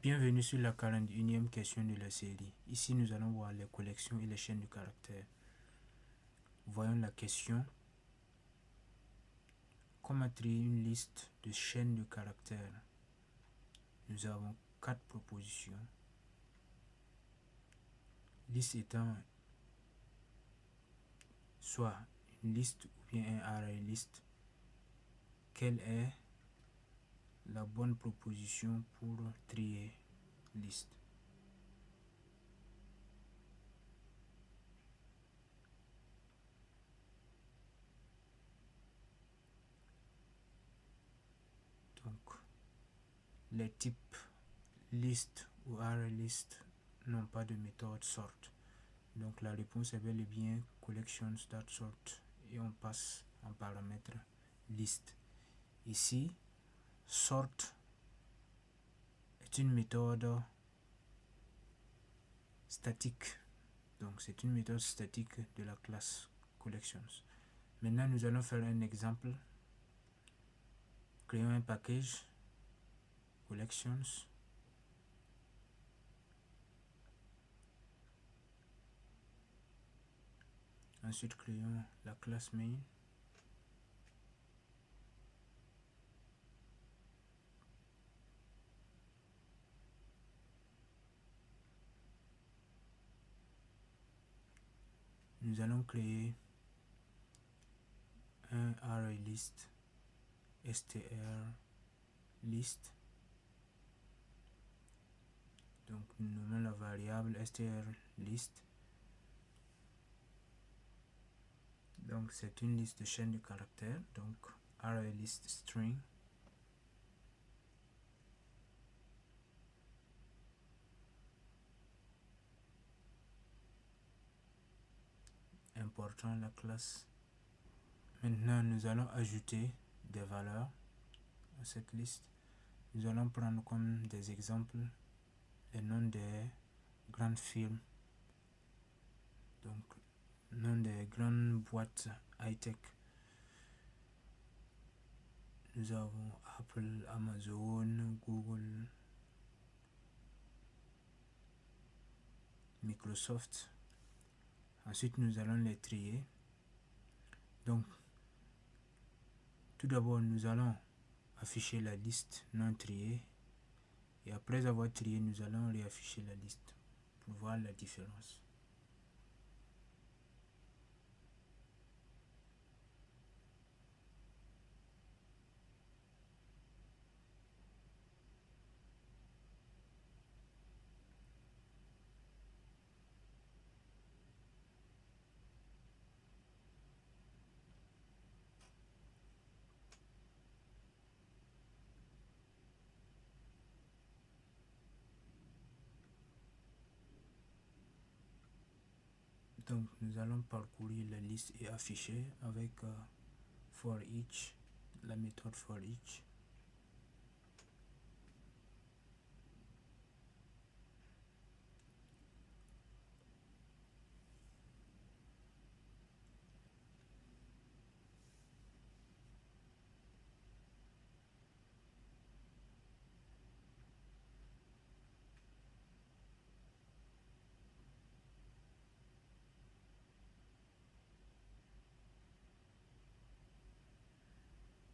Bienvenue sur la 41e question de la série. Ici, nous allons voir les collections et les chaînes de caractères. Voyons la question. Comment trier une liste de chaînes de caractères? Nous avons 4 propositions. Liste étant soit une liste ou bien un array list. Quelle est la bonne proposition pour trier liste? Donc, les types list ou array list n'ont pas de méthode sort. Donc la réponse est bel et bien collections.sort et on passe en paramètre list. Ici, sort est une méthode statique. Donc c'est une méthode statique de la classe collections. Maintenant nous allons faire un exemple. Créons un package collections. Ensuite créons la classe main. Nous allons créer un array list str list. Donc nous nommons la variable str list. Donc c'est une liste de chaînes de caractères. Donc array list string. Important la classe. Maintenant nous allons ajouter des valeurs à cette liste. Nous allons prendre comme des exemples les noms des grandes firmes. Donc nom des grandes boîtes high-tech. Nous avons Apple, Amazon, Google, Microsoft. Ensuite, nous allons les trier. Donc, tout d'abord, nous allons afficher la liste non triée. Et après avoir trié, nous allons réafficher la liste pour voir la différence. Donc, nous allons parcourir la liste et afficher avec for each, la méthode for each.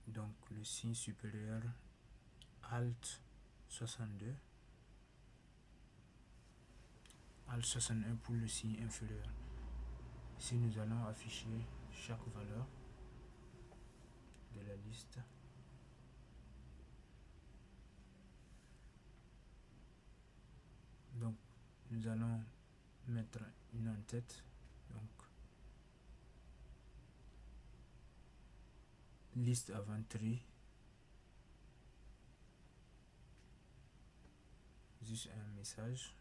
Donc, le signe supérieur, Alt 62. Alt 61 pour le signe inférieur. Ici, nous allons afficher chaque valeur de la liste. Donc, nous allons mettre une en-tête. Donc, liste avant tri. Juste un message.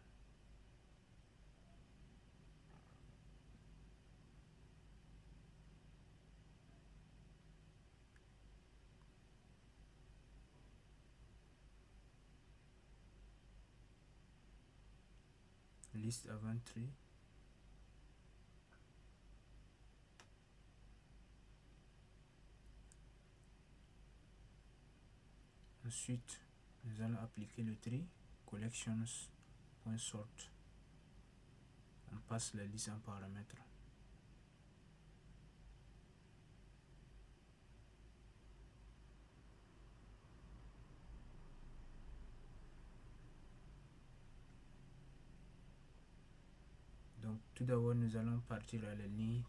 Liste avant tri. Ensuite, nous allons appliquer le tri, collections.sort. On passe la liste en paramètre. Donc tout d'abord nous allons partir à la ligne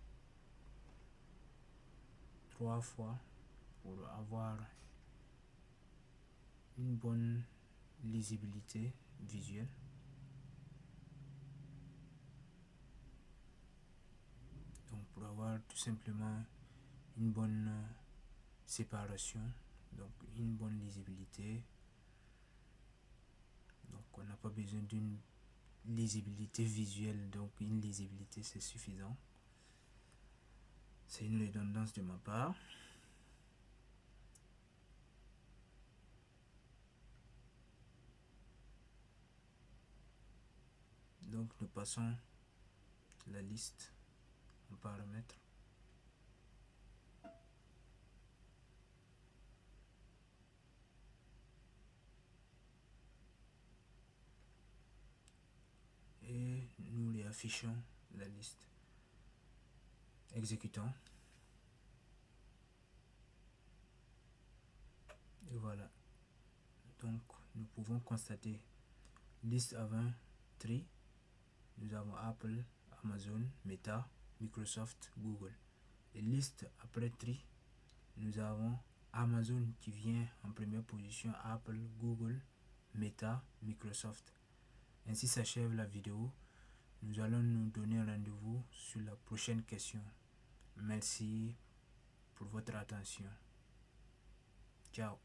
3 fois pour avoir une bonne lisibilité visuelle. Donc pour avoir tout simplement une bonne séparation, donc une bonne lisibilité. Donc on n'a pas besoin d'une lisibilité visuelle, donc une lisibilité c'est suffisant. C'est une redondance de ma part. Donc nous passons la liste en paramètres. Et nous les affichons la liste. Exécutons. Et voilà. Donc nous pouvons constater liste avant tri. Nous avons Apple, Amazon, Meta, Microsoft, Google. Et liste après tri, nous avons Amazon qui vient en première position, Apple, Google, Meta, Microsoft. Ainsi s'achève la vidéo. Nous allons nous donner rendez-vous sur la prochaine question. Merci pour votre attention. Ciao.